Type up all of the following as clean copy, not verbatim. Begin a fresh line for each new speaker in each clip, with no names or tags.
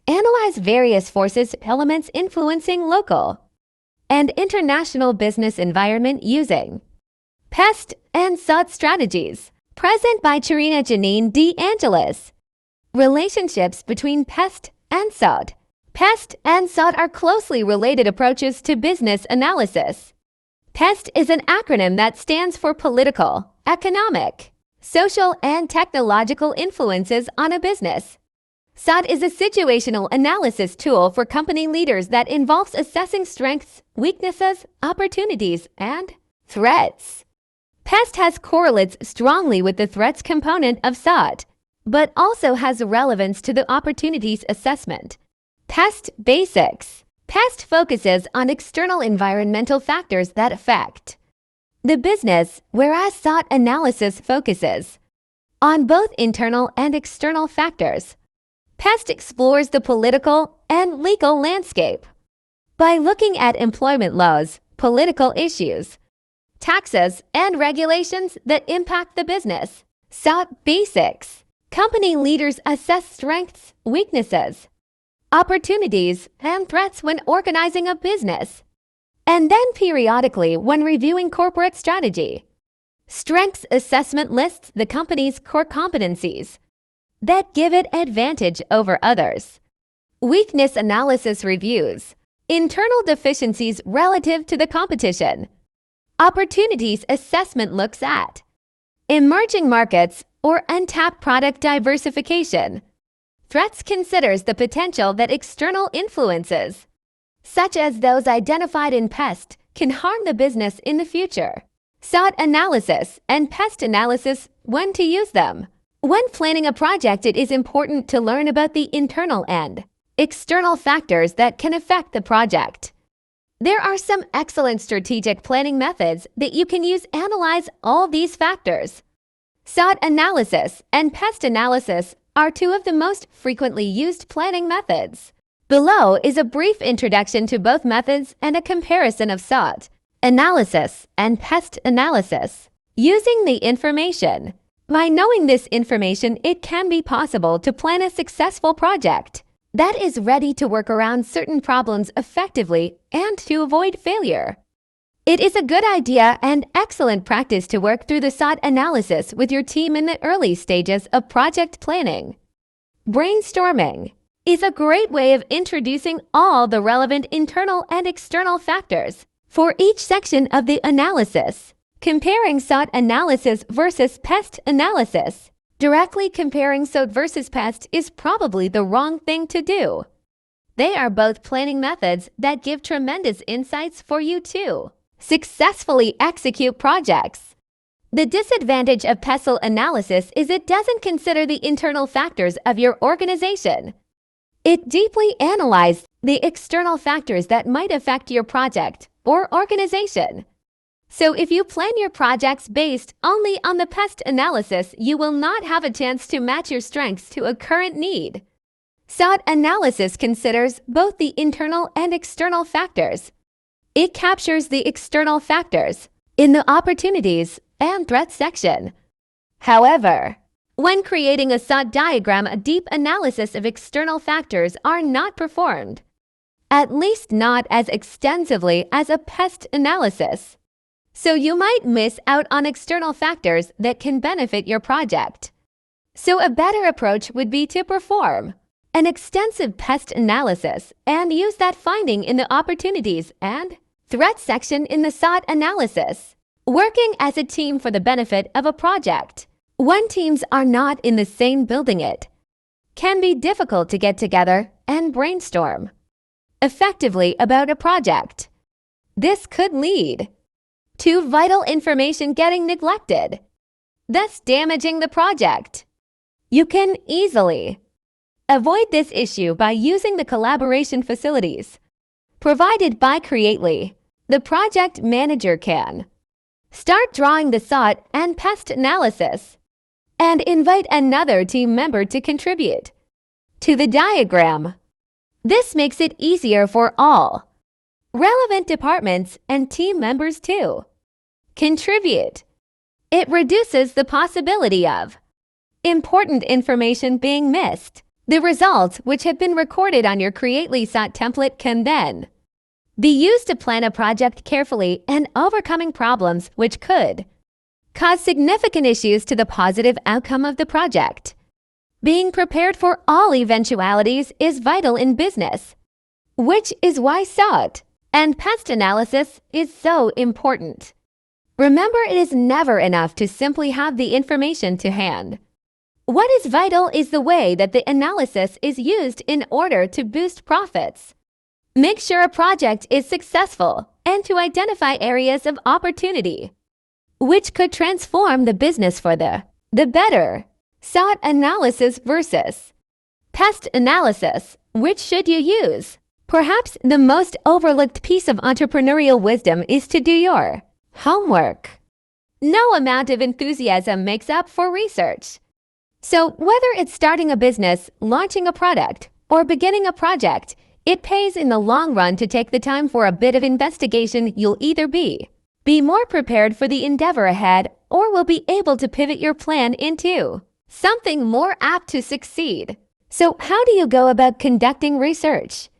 Analyze various forces, elements influencing local and international business environment using PEST and SWOT strategies. Present by Charina Janine D. Angelis. Relationships between PEST and SWOT. PEST and SWOT are closely related approaches to business analysis. PEST is an acronym that stands for political, economic, social, and technological influences on a business. SWOT is a situational analysis tool for company leaders that involves assessing strengths, weaknesses, opportunities, and threats. PEST has correlates strongly with the threats component of SWOT, but also has relevance to the opportunities assessment. PEST Basics. PEST focuses on external environmental factors that affect the business, whereas SWOT analysis focuses on both internal and external factors. PEST explores the political and legal landscape by looking at employment laws, political issues, taxes, and regulations that impact the business. SWOT Basics. Company leaders assess strengths, weaknesses, opportunities, and threats when organizing a business, and then periodically when reviewing corporate strategy. Strengths assessment lists the company's core competencies that give it advantage over others. Weakness analysis reviews internal deficiencies relative to the competition. Opportunities assessment looks at emerging markets or untapped product diversification. Threats considers the potential that external influences, such as those identified in PEST, can harm the business in the future. SWOT analysis and PEST analysis, when to use them. When planning a project, it is important to learn about the internal and external factors that can affect the project. There are some excellent strategic planning methods that you can use to analyze all these factors. SWOT analysis and PEST analysis are two of the most frequently used planning methods. Below is a brief introduction to both methods and a comparison of SWOT analysis and PEST analysis. Using the information. By knowing this information, it can be possible to plan a successful project that is ready to work around certain problems effectively and to avoid failure. It is a good idea and excellent practice to work through the SWOT analysis with your team in the early stages of project planning. Brainstorming is a great way of introducing all the relevant internal and external factors for each section of the analysis. Comparing SWOT analysis versus PEST analysis. Directly comparing SWOT versus PEST is probably the wrong thing to do. They are both planning methods that give tremendous insights for you to successfully execute projects. The disadvantage of PEST analysis is it doesn't consider the internal factors of your organization. It deeply analyzes the external factors that might affect your project or organization. So if you plan your projects based only on the PEST analysis, you will not have a chance to match your strengths to a current need. SWOT analysis considers both the internal and external factors. It captures the external factors in the opportunities and threats section. However, when creating a SWOT diagram, a deep analysis of external factors are not performed, at least not as extensively as a PEST analysis. So you might miss out on external factors that can benefit your project. So a better approach would be to perform an extensive PEST analysis and use that finding in the opportunities and threats section in the SWOT analysis. Working as a team for the benefit of a project. When teams are not in the same building, it can be difficult to get together and brainstorm effectively about a project. This could lead to vital information getting neglected, thus damaging the project. You can easily avoid this issue by using the collaboration facilities provided by Creately. The project manager can start drawing the SWOT and PEST analysis and invite another team member to contribute to the diagram. This makes it easier for all relevant departments and team members to contribute. It reduces the possibility of important information being missed. The results, which have been recorded on your Creately SWOT template, can then be used to plan a project carefully and overcoming problems which could cause significant issues to the positive outcome of the project. Being prepared for all eventualities is vital in business, which is why SWOT and pest analysis is so important. Remember, it is never enough to simply have the information to hand. What is vital is the way that the analysis is used in order to boost profits, make sure a project is successful, and to identify areas of opportunity, which could transform the business for the better. SWOT analysis versus pest analysis. Which should you use? Perhaps the most overlooked piece of entrepreneurial wisdom is to do your homework. No amount of enthusiasm makes up for research. So whether it's starting a business, launching a product, or beginning a project, it pays in the long run to take the time for a bit of investigation. You'll either be more prepared for the endeavor ahead, or will be able to pivot your plan into something more apt to succeed. So how do you go about conducting research?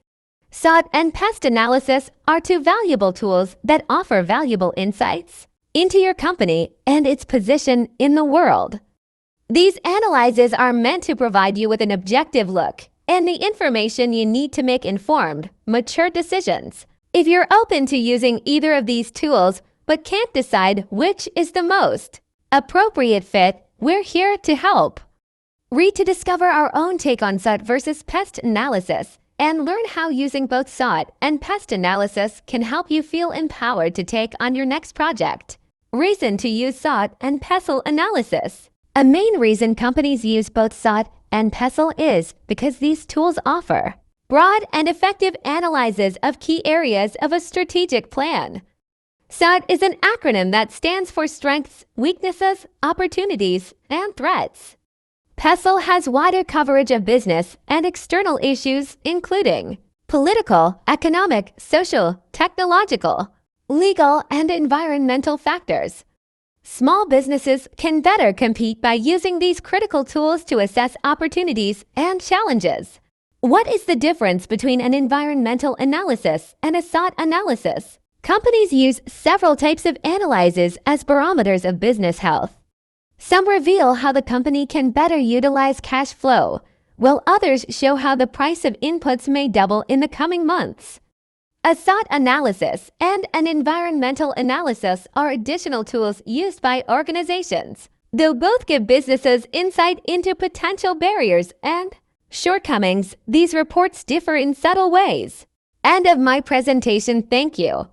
SWOT and pest analysis are two valuable tools that offer valuable insights into your company and its position in the world. These analyses are meant to provide you with an objective look and the information you need to make informed, mature decisions. If you're open to using either of these tools but can't decide which is the most appropriate fit, we're here to help. Read to discover our own take on SWOT versus pest analysis and learn how using both SWOT and pest analysis can help you feel empowered to take on your next project. Reason to use SWOT and pest analysis. A main reason companies use both SWOT and pest is because these tools offer broad and effective analyses of key areas of a strategic plan. SWOT is an acronym that stands for strengths, weaknesses, opportunities, and threats. PEST has wider coverage of business and external issues including political, economic, social, technological, legal, and environmental factors. Small businesses can better compete by using these critical tools to assess opportunities and challenges. What is the difference between an environmental analysis and a SWOT analysis? Companies use several types of analyses as barometers of business health. Some reveal how the company can better utilize cash flow, while others show how the price of inputs may double in the coming months. A SWOT analysis and an environmental analysis are additional tools used by organizations. Though both give businesses insight into potential barriers and shortcomings, these reports differ in subtle ways. End of my presentation. Thank you.